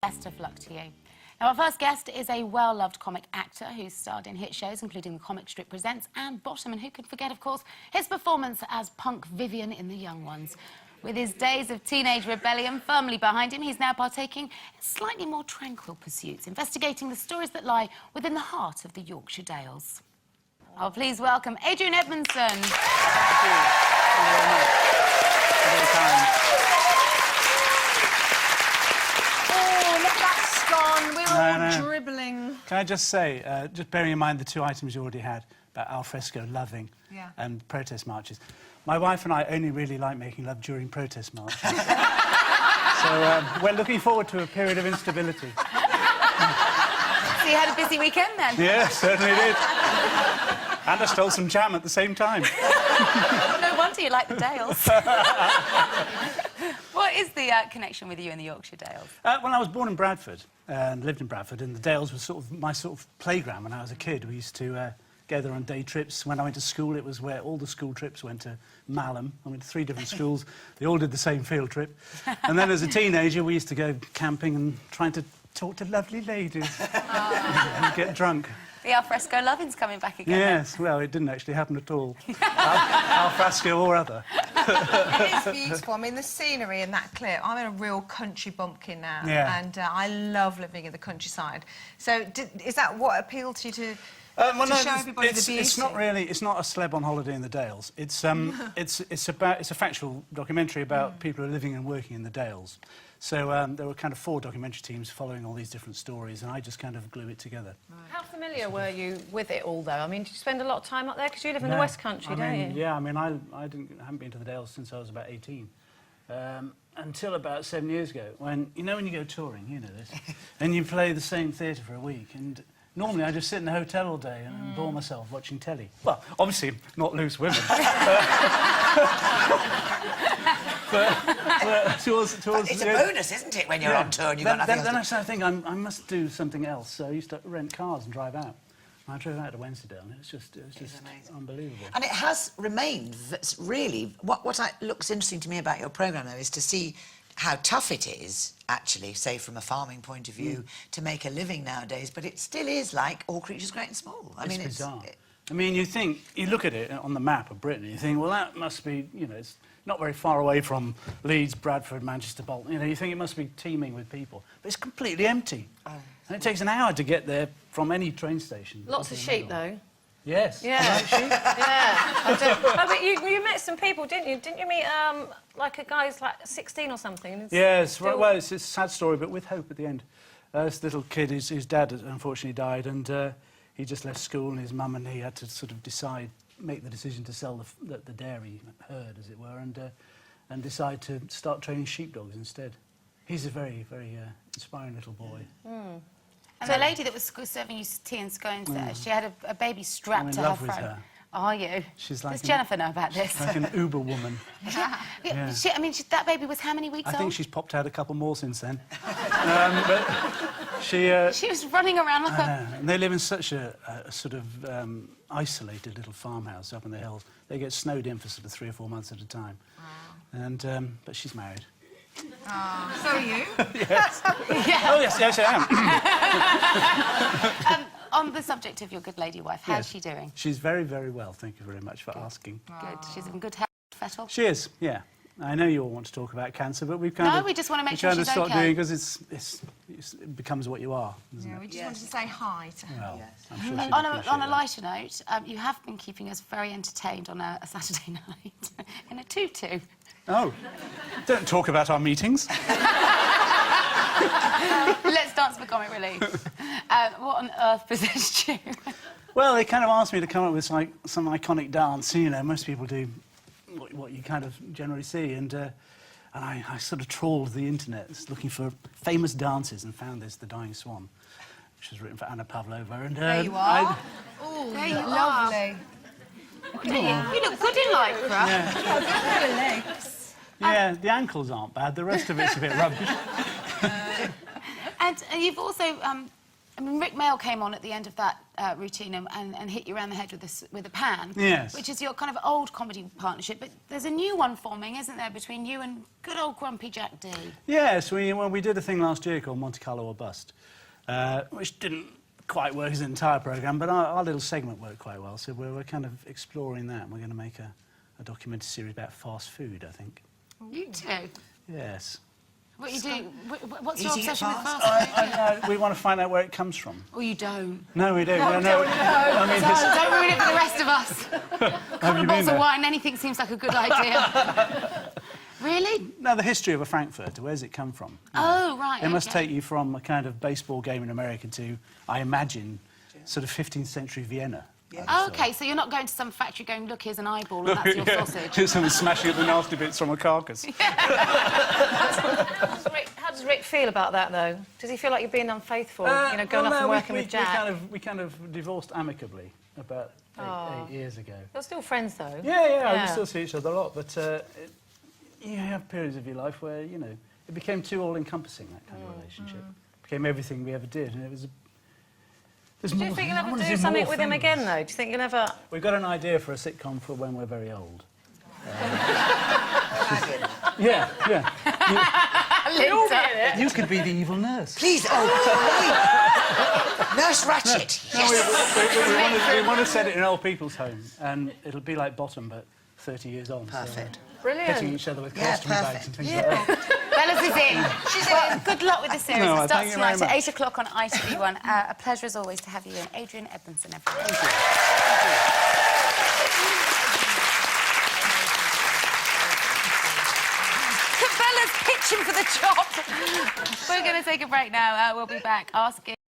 Best of luck to you. Now, our first guest is a well-loved comic actor who's starred in hit shows, including The Comic Strip Presents and Bottom, and who could forget, of course, his performance as Punk Vivian in The Young Ones. With his days of teenage rebellion firmly behind him, he's now partaking in slightly more tranquil pursuits, investigating the stories that lie within the heart of the Yorkshire Dales. Oh, please welcome Ade Edmondson. Thank you. Thank you very much. Very kind. We were all dribbling. Can I just say, just bearing in mind the two items you already had about alfresco loving and protest marches, my wife and I only really like making love during protest marches. So we're looking forward to a period of instability. So you had a busy weekend then? Yeah, certainly did. And I stole some jam at the same time. No wonder you like the Dales. What is the connection with you and the Yorkshire Dales? Well, I was born in Bradford and lived in Bradford, and the Dales was sort of my sort of playground when I was a kid. We used to go there on day trips. When I went to school, it was where all the school trips went to Malham. I went to 3 different schools. They all did the same field trip. And then as a teenager, we used to go camping and trying to talk to lovely ladies and get drunk. The alfresco loving's coming back again. Yes, well, it didn't actually happen at all. Alfresco or other. It is beautiful. I mean, the scenery in that clip. I'm in a real country bumpkin now, and I love living in the countryside. So, is that what appealed to you to show everybody the beauty? It's not really. It's not a celeb on holiday in the Dales. It's it's a factual documentary about people who are living and working in the Dales. So there were kind of 4 documentary teams following all these different stories, and I just kind of glue it together. Right. How familiar were you with it all, though? I mean, did you spend a lot of time up there? Because you live in the West Country, don't you? Yeah, I mean, I haven't been to the Dales since I was about 18. Until about 7 years ago, when you go touring, you know this, and you play the same theatre for a week, and normally I just sit in the hotel all day and bore myself watching telly. Well, obviously not loose women. But towards it's a bonus, isn't it, when you're on tour and you've got nothing else to do? Then I started thinking, I must do something else. So I used to rent cars and drive out. And I drove out to Wensleydale, and it was just unbelievable. And it has remained, that's really... What looks interesting to me about your programme, though, is to see how tough it is, actually, say, from a farming point of view, to make a living nowadays, but it still is like All Creatures Great and Small. I mean, it's bizarre. I mean, you look at it on the map of Britain, and you think, well, that must be, it's not very far away from Leeds, Bradford, Manchester, Bolton. You think it must be teeming with people. But it's completely empty. Oh. And it takes an hour to get there from any train station. Lots of sheep, though. Yes. Yeah. Like sheep? Yeah. Oh, but you met some people, didn't you? Didn't you meet, like, a guy who's, like, 16 or something? Yes. Well, it's a sad story, but with hope at the end. This little kid, his dad unfortunately died, and he just left school, and his mum and he had to sort of make the decision to sell the dairy herd, as it were, and decide to start training sheepdogs instead. He's a very, very inspiring little boy. And the lady that was serving you tea and scones there, she had a baby strapped to her front. Her. Are you? She's like Does Jennifer know about this? Like an Uber woman. Yeah. I mean, that baby was how many weeks old? I think she's popped out a couple more since then. But she was running around like and they live in such a sort of isolated little farmhouse up in the hills. They get snowed in for sort of 3 or 4 months at a time. Wow. And but she's married. Oh, so are you? Yes. Oh, yes, I am. On the subject of your good lady wife, how's she doing? She's very, very well. Thank you very much for asking. Good. She's in good health, Fettle? She is, yeah. I know you all want to talk about cancer, but we've kind of... No, we just want to make sure she's okay. stop doing because it becomes what you are, doesn't it? We just wanted to say hi to her. Well, I'm sure she'd on a lighter note, you have been keeping us very entertained on a Saturday night in a tutu. Oh, don't talk about our meetings. Let's dance for comic relief. What on earth possessed you? Well, they kind of asked me to come up with like some iconic dance. Most people do what you kind of generally see, and I sort of trawled the internet looking for famous dances and found this, The Dying Swan, which was written for Anna Pavlova. And there you are. Oh, there you lovely. You look good in lycra. Yeah. Your legs. Yeah, the ankles aren't bad. The rest of it's a bit rubbish. And you've also mean, Rick Mail came on at the end of that routine and hit you around the head with a pan. Yes. Which is your kind of old comedy partnership. But there's a new one forming, isn't there, between you and good old grumpy Jack D? Yes, we did a thing last year called Monte Carlo or Bust, which didn't quite work as an entire programme, but our little segment worked quite well. So we're kind of exploring that. We're going to make a documentary series about fast food, I think. You too. Yes. What you do? What's your Eating it obsession with fast? fast food? We want to find out where it comes from. Oh, you don't. No, we don't. No, no. I mean, don't ruin it for the rest of us. Couple of bottles of wine, anything seems like a good idea. Really? No, the history of a Frankfurter, where's it come from? Oh, right, It must okay. take you from a kind of baseball game in America to, I imagine, sort of 15th century Vienna. Yeah. Oh, OK, so you're not going to some factory going, look, here's an eyeball and that's your sausage. Someone smashing up the nasty bits from a carcass. How does Rick feel about that, though? Does he feel like you're being unfaithful, you know, going off and working with Jack? We kind of divorced amicably about eight years ago. You're still friends, though. Yeah, we still see each other a lot, but you have periods of your life where, you know, it became too all-encompassing, that kind of relationship. It became everything we ever did, and it was... Do you think you'll ever do something with him again, though? Do you think you'll ever... We've got an idea for a sitcom for when we're very old. Yeah. You could be the evil nurse. Please, Nurse Ratchet. Yes. We want to set it in an old people's home, and it'll be like Bottom, but 30 years on. Perfect. So, Brilliant. hitting each other with costume bags and things like that. Bellas is in. She's in. Good luck with the series. No, It thank starts you tonight very at much. 8 o'clock on ITV1. A pleasure, as always, to have you in. Ade Edmondson, everyone. Bella's pitching for the job. We're going to take a break now. We'll be back asking...